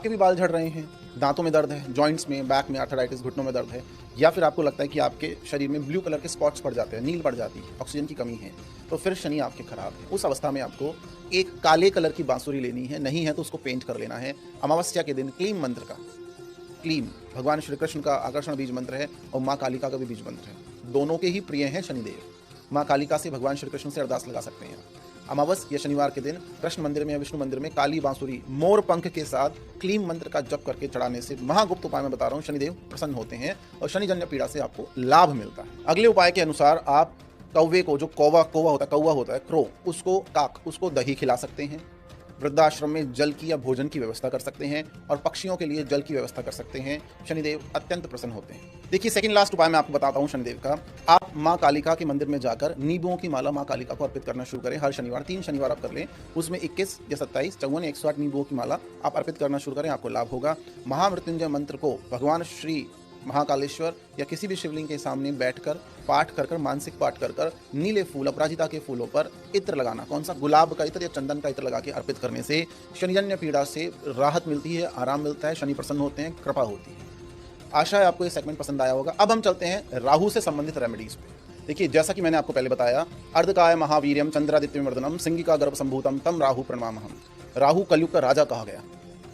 आपके भी बाल झड़ रहे हैं, दांतों में दर्द है, जॉइंट्स में, बैक में आर्थराइटिस, घुटनों में दर्द है, या फिर आपको लगता है कि आपके शरीर में ब्लू कलर के स्पॉट्स पड़ जाते हैं, नील पड़ जाती है, ऑक्सीजन की कमी है, तो फिर शनि आपके खराब है। उस अवस्था में आपको एक काले कलर की बांसुरी लेनी है, नहीं है तो उसको पेंट कर लेना है। अमावस्या के दिन क्लीम मंत्र का, क्लीम भगवान श्री कृष्ण का आकर्षण बीज मंत्र है और माँ कालिका का भी बीज मंत्र है। दोनों के ही प्रिय हैं शनिदेव। माँ कालिका से भगवान श्री कृष्ण से अरदास लगा सकते हैं। अमावस या शनिवार के दिन कृष्ण मंदिर में या विष्णु मंदिर में काली बांसुरी मोर पंख के साथ क्लीम मंत्र का जप करके चढ़ाने से, महागुप्त उपाय में बता रहा हूँ, शनिदेव प्रसन्न होते हैं और शनिजन्य पीड़ा से आपको लाभ मिलता है। अगले उपाय के अनुसार आप कौवे को, जो कौवा होता है, क्रो, उसको दही खिला सकते हैं। वृद्धाश्रम में जल की या भोजन की व्यवस्था कर सकते हैं और पक्षियों के लिए जल की व्यवस्था कर सकते हैं। शनिदेव अत्यंत प्रसन्न होते हैं। देखिए, सेकंड लास्ट उपाय मैं आपको बताता हूँ शनिदेव का। आप माँ कालिका के मंदिर में जाकर नींबुओं की माला माँ कालिका को अर्पित करना शुरू करें। हर शनिवार 3 शनिवार आप कर लें, उसमें 21 या 27, 54 या 108 नींबुओं की माला आप अर्पित करना शुरू करें, आपको लाभ होगा। महामृत्युंजय मंत्र को भगवान श्री महाकालेश्वर या किसी भी शिवलिंग के सामने बैठकर पाठ कर मानसिक पाठ कर नीले फूल, अपराजिता के फूलों पर इत्र लगाना, कौन सा, गुलाब का इत्र या चंदन का इत्र लगा के अर्पित करने से शनिजन्य पीड़ा से राहत मिलती है, आराम मिलता है, शनि प्रसन्न होते हैं, कृपा होती है। आशा है आपको ये सेगमेंट पसंद आया होगा। अब हम चलते हैं राहु से संबंधित रेमेडीज पे। देखिए, जैसा कि मैंने आपको पहले बताया, अर्धकाय महावीर्यम चंद्रादित्य वर्धनम सिंगिका गर्भ संभूतम तम राहु प्रणमामहम। राहु कलयुग का राजा कहा गया।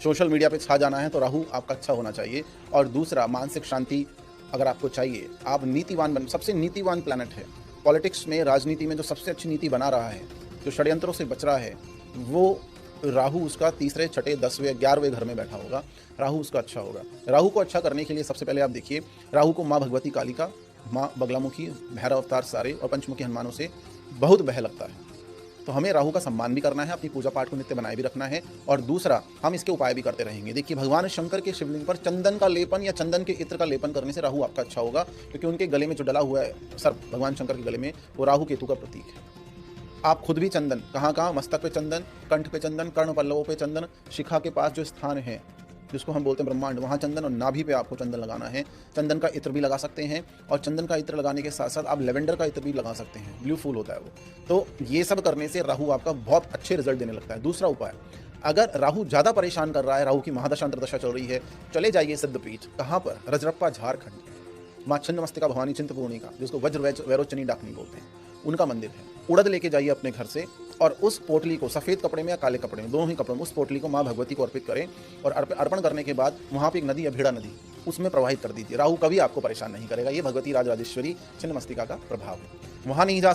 सोशल मीडिया पे छा जाना है तो राहु आपका अच्छा होना चाहिए। और दूसरा, मानसिक शांति अगर आपको चाहिए, आप नीतिवान बन, सबसे नीतिवान प्लैनेट है पॉलिटिक्स में, राजनीति में जो सबसे अच्छी नीति बना रहा है, जो षड्यंत्रों से बच रहा है, वो राहु उसका तीसरे, छठे, 10वें, 11वें घर में बैठा होगा। राहु उसका अच्छा होगा। राहु को अच्छा करने के लिए सबसे पहले आप देखिए, राहु को माँ भगवती कालिका, माँ बगलामुखी, भैरव अवतार सारे और पंचमुखी हनुमानों से बहुत भय लगता है। तो हमें राहु का सम्मान भी करना है, अपनी पूजा पाठ को नित्य बनाए भी रखना है। और दूसरा, हम इसके उपाय भी करते रहेंगे। देखिए, भगवान शंकर के शिवलिंग पर चंदन का लेपन या चंदन के इत्र का लेपन करने से राहु आपका अच्छा होगा, क्योंकि उनके गले में जो डला हुआ है सर्प, भगवान शंकर के गले में, वो राहु केतु का प्रतीक है। आप खुद भी चंदन, कहाँ मस्तक पे चंदन, कंठ पे चंदन, कर्ण पल्लवों पे चंदन, शिखा के पास जो स्थान है जिसको हम बोलते हैं ब्रह्मांड, वहाँ चंदन, और नाभि पे आपको चंदन लगाना है। चंदन का इत्र भी लगा सकते हैं और चंदन का इत्र लगाने के साथ साथ आप लेवेंडर का इत्र भी लगा सकते हैं, ब्लू फूल होता है वो। तो ये सब करने से राहु आपका बहुत अच्छे रिजल्ट देने लगता है। दूसरा उपाय, अगर राहु ज़्यादा परेशान कर रहा है, राहु की महादशा अंतर्दशा चल रही है, चले जाइए सिद्धपीठ। कहाँ पर? रजरप्पा, झारखंड। माँ छिन्नमस्तिका भवानी चिंतपूर्णिका, जिसको वज्र वैरोचनी डाकनी बोलते हैं, उनका मंदिर है। उड़द लेके जाइए अपने घर से और उस पोटली को सफ़ेद कपड़े में या काले कपड़े में, दोनों ही कपड़ों में, उस पोटली को माँ भगवती को अर्पित करें और अर्पण करने के बाद वहाँ पे एक नदी, अभिड़ा नदी, उसमें प्रवाहित कर दीजिए। राहु कभी आपको परेशान नहीं करेगा। ये भगवती राजराजेश्वरी छिन्नमस्तिका का प्रभाव है। वहाँ नहीं जा